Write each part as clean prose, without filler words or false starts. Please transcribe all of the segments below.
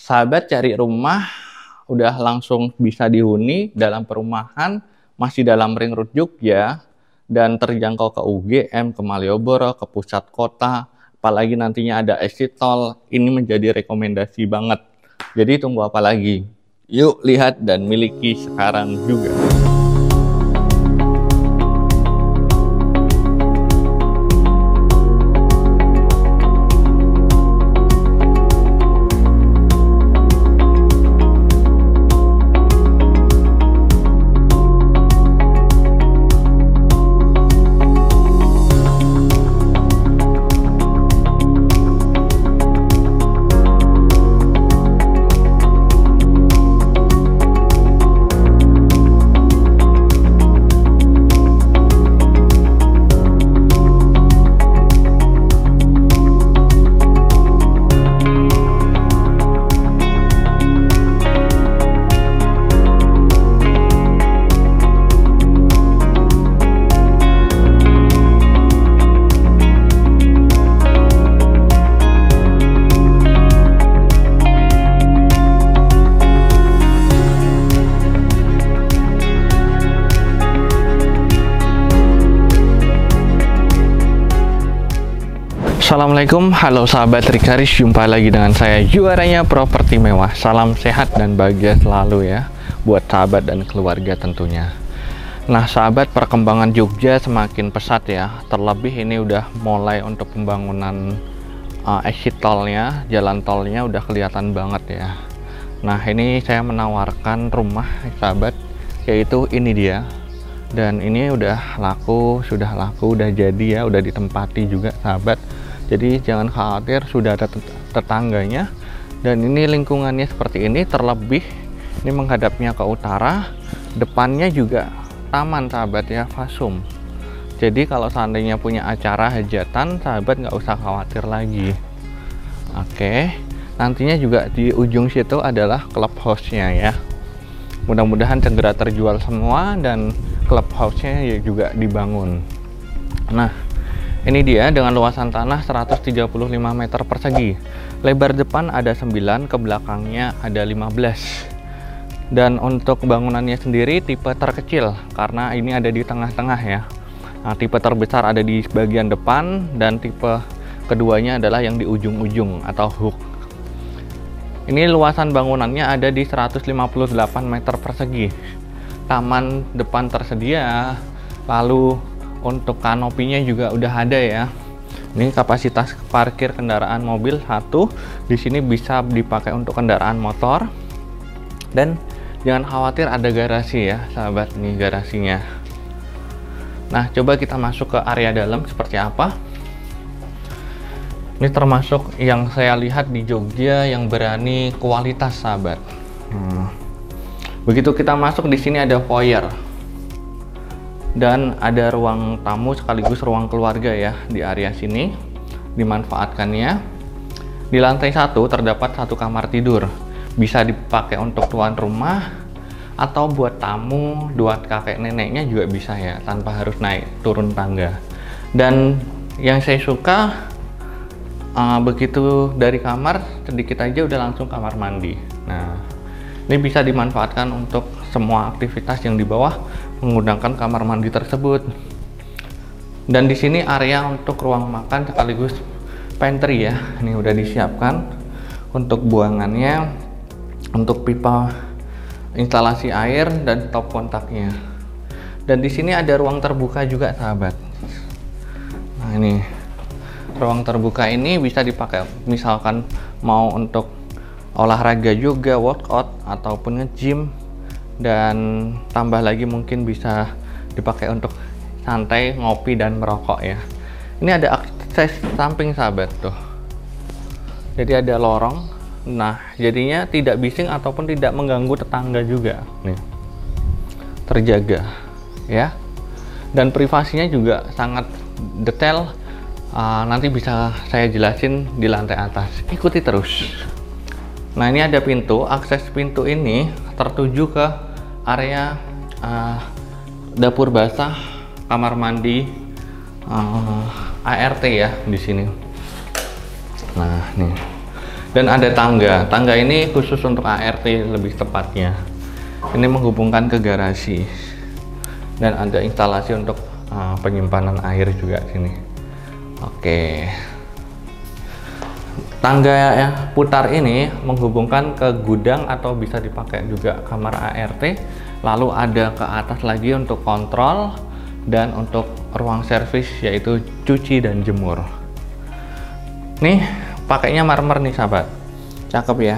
Sahabat cari rumah udah langsung bisa dihuni dalam perumahan, masih dalam ring road Jogja, dan terjangkau ke UGM, ke Malioboro, ke pusat kota, apalagi nantinya ada exit tol. Ini menjadi rekomendasi banget. Jadi tunggu apa lagi? Yuk lihat dan miliki sekarang juga. Assalamualaikum, halo sahabat Rikaris, jumpa lagi dengan saya, juaranya properti mewah. Salam sehat dan bahagia selalu ya, buat sahabat dan keluarga tentunya. Nah sahabat, perkembangan Jogja semakin pesat ya, terlebih ini udah mulai untuk pembangunan exit tolnya, jalan tolnya udah kelihatan banget ya. Nah ini saya menawarkan rumah sahabat, yaitu ini dia. Dan ini udah laku, udah jadi ya, udah ditempati juga sahabat. Jadi jangan khawatir, sudah ada tetangganya. Dan ini lingkungannya seperti ini, terlebih ini menghadapnya ke utara. Depannya juga taman sahabat ya, fasum. Jadi kalau seandainya punya acara hajatan, sahabat nggak usah khawatir lagi. Oke, nantinya juga di ujung situ adalah clubhouse-nya ya. Mudah-mudahan segera terjual semua dan clubhouse-nya ya juga dibangun. Nah, ini dia dengan luasan tanah 135 meter persegi. Lebar depan ada 9, ke belakangnya ada 15. Dan untuk bangunannya sendiri tipe terkecil karena ini ada di tengah-tengah ya. Nah, tipe terbesar ada di bagian depan dan tipe keduanya adalah yang di ujung-ujung atau hook. Ini luasan bangunannya ada di 158 meter persegi. Taman depan tersedia, lalu untuk kanopinya juga udah ada ya. Ini kapasitas parkir kendaraan mobil 1, di sini bisa dipakai untuk kendaraan motor. Dan jangan khawatir, ada garasi ya sahabat, ini garasinya. Nah coba kita masuk ke area dalam seperti apa. Ini termasuk yang saya lihat di Jogja yang berani kualitas sahabat. Begitu kita masuk, di sini ada foyer dan ada ruang tamu sekaligus ruang keluarga ya di area sini, dimanfaatkannya. Di lantai 1 terdapat 1 kamar tidur, bisa dipakai untuk tuan rumah atau buat tamu, buat kakek neneknya juga bisa ya, tanpa harus naik turun tangga. Dan yang saya suka, begitu dari kamar sedikit aja udah langsung kamar mandi. Nah ini bisa dimanfaatkan untuk semua aktivitas yang di bawah menggunakan kamar mandi tersebut. Dan di sini area untuk ruang makan sekaligus pantry ya. Ini udah disiapkan untuk buangannya, untuk pipa instalasi air dan stop kontaknya. Dan di sini ada ruang terbuka juga sahabat. Nah ini ruang terbuka ini bisa dipakai misalkan mau untuk olahraga juga, workout ataupun nge-gym. Dan tambah lagi mungkin bisa dipakai untuk santai, ngopi dan merokok ya. Ini ada akses samping sahabat tuh. Jadi ada lorong. Nah, jadinya tidak bising ataupun tidak mengganggu tetangga juga. Nih. Terjaga ya. Dan privasinya juga sangat detail. Nanti bisa saya jelasin di lantai atas. Ikuti terus. Nah, ini ada pintu. Akses pintu ini tertuju ke area dapur basah, kamar mandi, ART ya di sini. Nah, nih. Dan ada tangga. Tangga ini khusus untuk ART lebih tepatnya. Ini menghubungkan ke garasi. Dan ada instalasi untuk penyimpanan air juga sini. Oke. Tangga ya, putar ini menghubungkan ke gudang atau bisa dipakai juga kamar ART. Lalu ada ke atas lagi untuk kontrol dan untuk ruang servis yaitu cuci dan jemur. Nih pakainya marmer nih sahabat, cakep ya.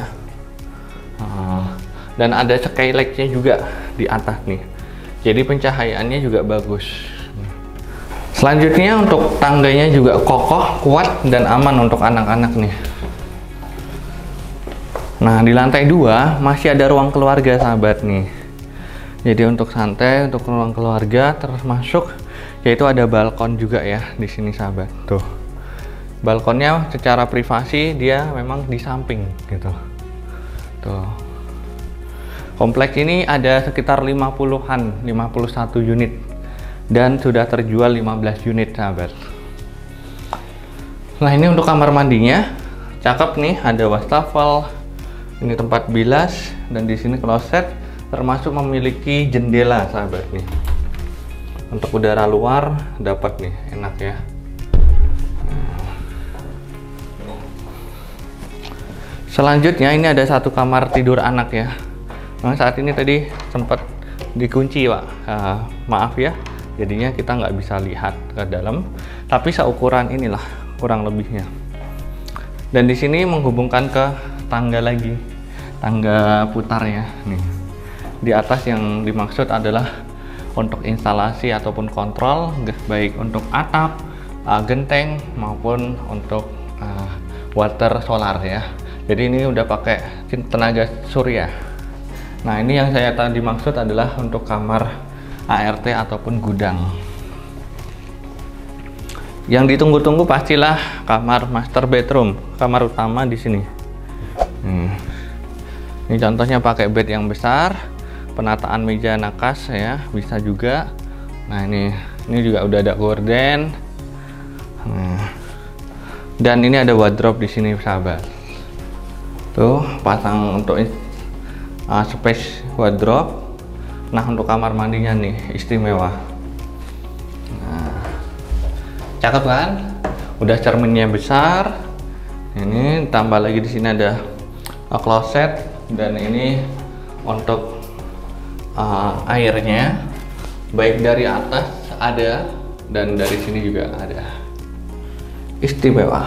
Dan ada skylightnya juga di atas nih, jadi pencahayaannya juga bagus. Selanjutnya untuk tangganya juga kokoh, kuat, dan aman untuk anak-anak nih. Nah di lantai 2 masih ada ruang keluarga sahabat nih. Jadi untuk santai, untuk ruang keluarga terus masuk, yaitu ada balkon juga ya di sini sahabat. Tuh, balkonnya secara privasi dia memang di samping gitu. Tuh, kompleks ini ada sekitar 51 unit dan sudah terjual 15 unit sahabat. Nah ini untuk kamar mandinya, cakep nih, ada wastafel, ini tempat bilas, dan di sini kloset, termasuk memiliki jendela sahabat nih. Untuk udara luar dapat nih, enak ya. Selanjutnya ini ada satu kamar tidur anak ya. Nah, saat ini tadi sempat dikunci Pak, maaf ya, jadinya kita nggak bisa lihat ke dalam, tapi seukuran inilah kurang lebihnya. Dan di sini menghubungkan ke tangga lagi, tangga putar ya nih. Di atas yang dimaksud adalah untuk instalasi ataupun kontrol, baik untuk atap, genteng maupun untuk water solar ya. Jadi ini udah pakai tenaga surya. Nah ini yang saya tadi maksud adalah untuk kamar ART ataupun gudang. Yang ditunggu-tunggu pastilah kamar master bedroom, kamar utama di sini. Ini contohnya pakai bed yang besar, penataan meja nakas ya, bisa juga. Nah ini juga udah ada gorden. Dan ini ada wardrobe di sini sahabat. Tuh pasang untuk space wardrobe. Nah untuk kamar mandinya nih istimewa. Nah, cakep kan? Udah cerminnya besar. Ini tambah lagi di sini ada kloset, dan ini untuk airnya baik dari atas ada dan dari sini juga ada. Istimewa.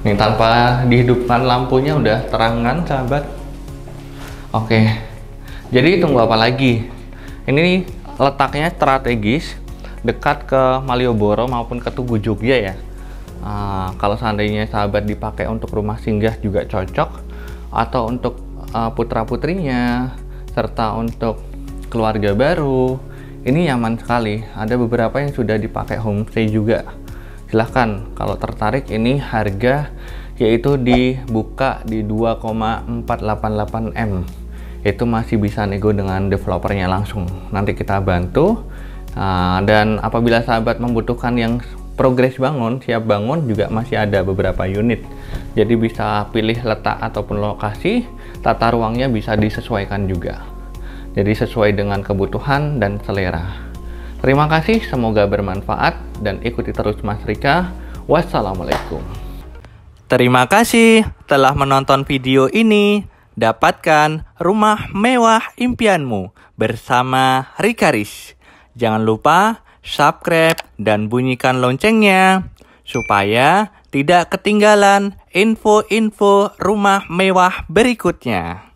Nih tanpa dihidupkan lampunya udah terang kan sahabat. Oke, jadi tunggu apa lagi? Ini letaknya strategis, dekat ke Malioboro maupun ke Tugu Jogja ya. Kalau seandainya sahabat dipakai untuk rumah singgah juga cocok, atau untuk putra putrinya, serta untuk keluarga baru, ini nyaman sekali. Ada beberapa yang sudah dipakai homestay juga. Silahkan kalau tertarik, ini harga yaitu dibuka di 2,488 M. Itu masih bisa nego dengan developernya langsung, nanti kita bantu. Dan apabila sahabat membutuhkan yang progres bangun, siap bangun, juga masih ada beberapa unit. Jadi bisa pilih letak ataupun lokasi, tata ruangnya bisa disesuaikan juga. Jadi sesuai dengan kebutuhan dan selera. Terima kasih, semoga bermanfaat, dan ikuti terus Mas Rika. Wassalamualaikum. Terima kasih telah menonton video ini. Dapatkan rumah mewah impianmu bersama Rikaris. Jangan lupa subscribe dan bunyikan loncengnya supaya tidak ketinggalan info-info rumah mewah berikutnya.